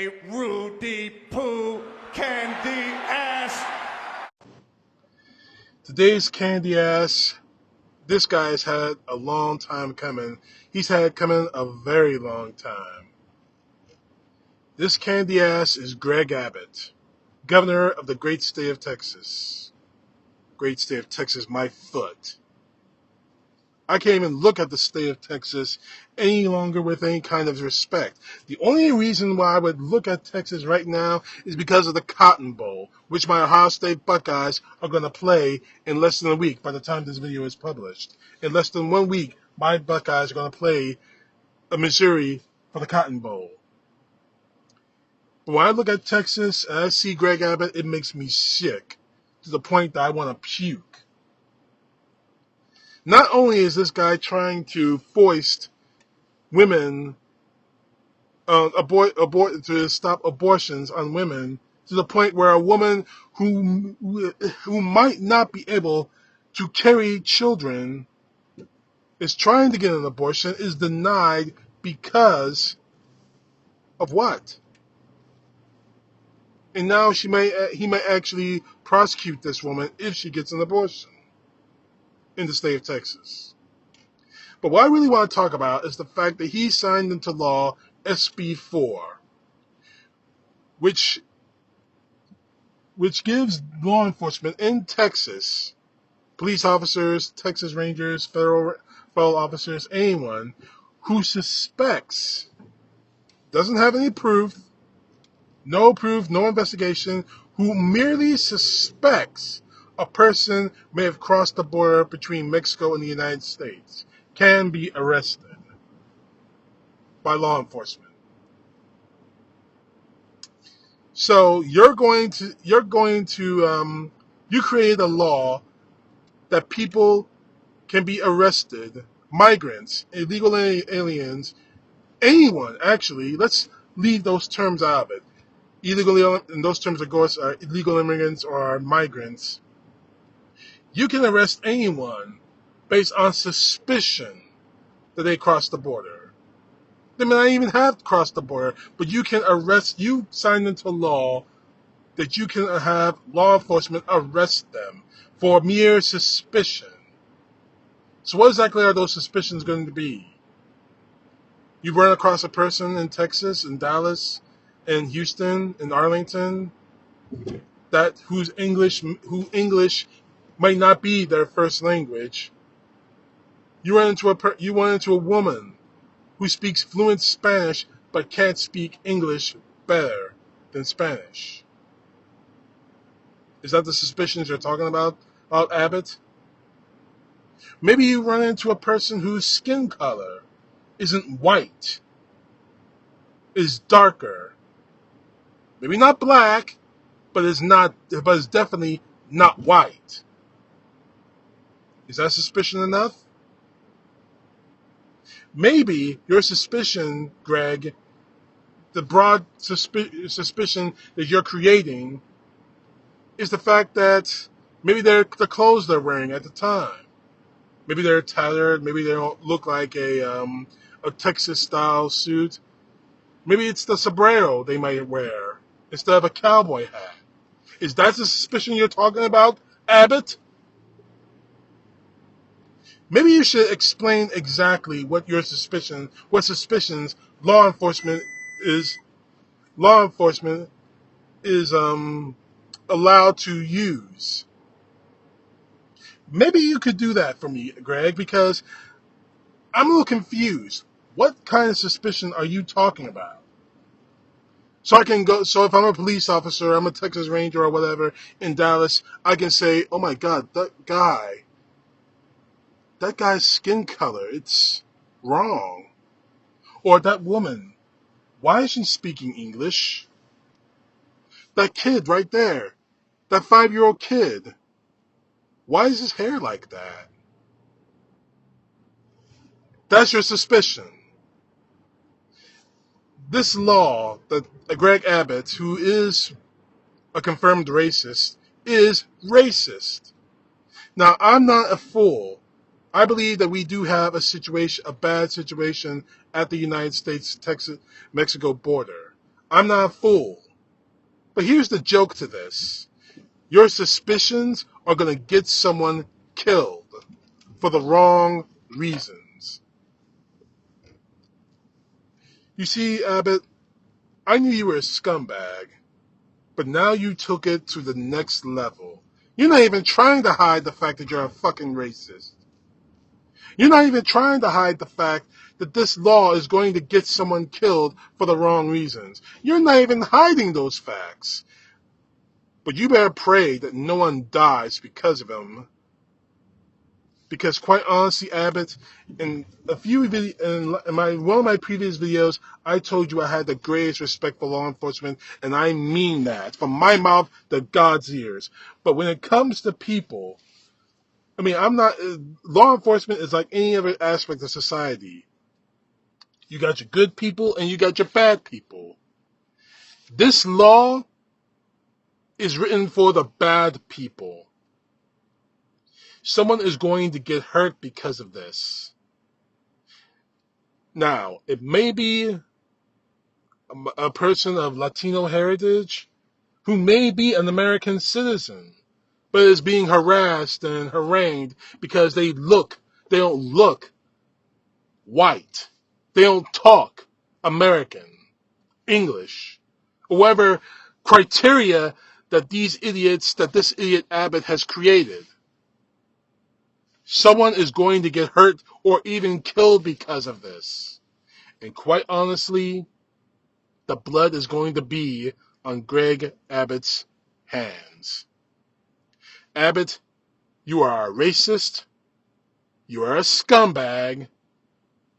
a Rudy Poo Candyass. Today's Candyass, this guy's had a long time coming. He's had coming a very long time. This Candyass is Greg Abbott, governor of the great state of Texas. Great state of Texas, my foot. I can't even look at the state of Texas any longer with any kind of respect. The only reason why I would look at Texas right now is because of the Cotton Bowl, which my Ohio State Buckeyes are going to play in less than a week by the time this video is published. In less than 1 week, my Buckeyes are going to play Missouri for the Cotton Bowl. But when I look at Texas and I see Greg Abbott, it makes me sick to the point that I want to puke. Not only is this guy trying to foist women, to stop abortions on women, to the point where a woman who might not be able to carry children is trying to get an abortion, is denied because of what? And now he may actually prosecute this woman if she gets an abortion in the state of Texas. But what I really want to talk about is the fact that he signed into law SB 4, which gives law enforcement in Texas, police officers, Texas Rangers, federal officers, anyone who suspects, doesn't have any proof, no investigation, who merely suspects a person may have crossed the border between Mexico and the United States, can be arrested by law enforcement. So you create a law that people can be arrested, migrants, illegal aliens, anyone actually. Let's leave those terms out of it. And those terms, of course, are illegal immigrants or migrants. You can arrest anyone based on suspicion that they crossed the border. They may not even have crossed the border, but you signed into law that you can have law enforcement arrest them for mere suspicion. So what exactly are those suspicions going to be? You run across a person in Texas, in Dallas, in Houston, in Arlington, who English might not be their first language. You run into a woman who speaks fluent Spanish but can't speak English better than Spanish. Is that the suspicions you're talking about Abbott? Maybe you run into a person whose skin color isn't white, is darker. Maybe not black, but is definitely not white. Is that suspicion enough? Maybe your suspicion, Greg, the broad suspicion that you're creating, is the fact that maybe they're the clothes they're wearing at the time. Maybe they're tattered. Maybe they don't look like a Texas-style suit. Maybe it's the sombrero they might wear instead of a cowboy hat. Is that the suspicion you're talking about, Abbott? Maybe you should explain exactly what suspicions law enforcement is allowed to use. Maybe you could do that for me, Greg, because I'm a little confused. What kind of suspicion are you talking about? So if I'm a police officer, I'm a Texas Ranger or whatever in Dallas, I can say, oh my God, that guy's skin color, it's wrong. Or that woman, why is she speaking English? That kid right there, that 5-year-old kid, why is his hair like that? That's your suspicion. This law that Greg Abbott, who is a confirmed racist, is racist. Now, I'm not a fool. I believe that we do have a bad situation at the United States-Mexico border. I'm not a fool. But here's the joke to this. Your suspicions are going to get someone killed for the wrong reasons. You see, Abbott, I knew you were a scumbag, but now you took it to the next level. You're not even trying to hide the fact that you're a fucking racist. You're not even trying to hide the fact that this law is going to get someone killed for the wrong reasons. You're not even hiding those facts. But you better pray that no one dies because of him. Because quite honestly, Abbott, in one of my previous videos, I told you I had the greatest respect for law enforcement, and I mean that from my mouth to God's ears. But when it comes to people, I mean, law enforcement is like any other aspect of society. You got your good people and you got your bad people. This law is written for the bad people. Someone is going to get hurt because of this. Now, it may be a person of Latino heritage who may be an American citizen, but is being harassed and harangued because they don't look white. They don't talk American, English, or whatever criteria that this idiot Abbott has created. Someone is going to get hurt or even killed because of this. And quite honestly, the blood is going to be on Greg Abbott's hands. Abbott, you are a racist, you are a scumbag,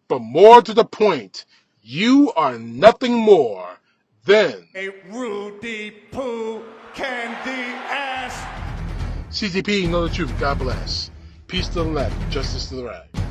but more to the point, you are nothing more than a Rudy Poo Candyass. CTP, know the truth. God bless. Peace to the left, justice to the right.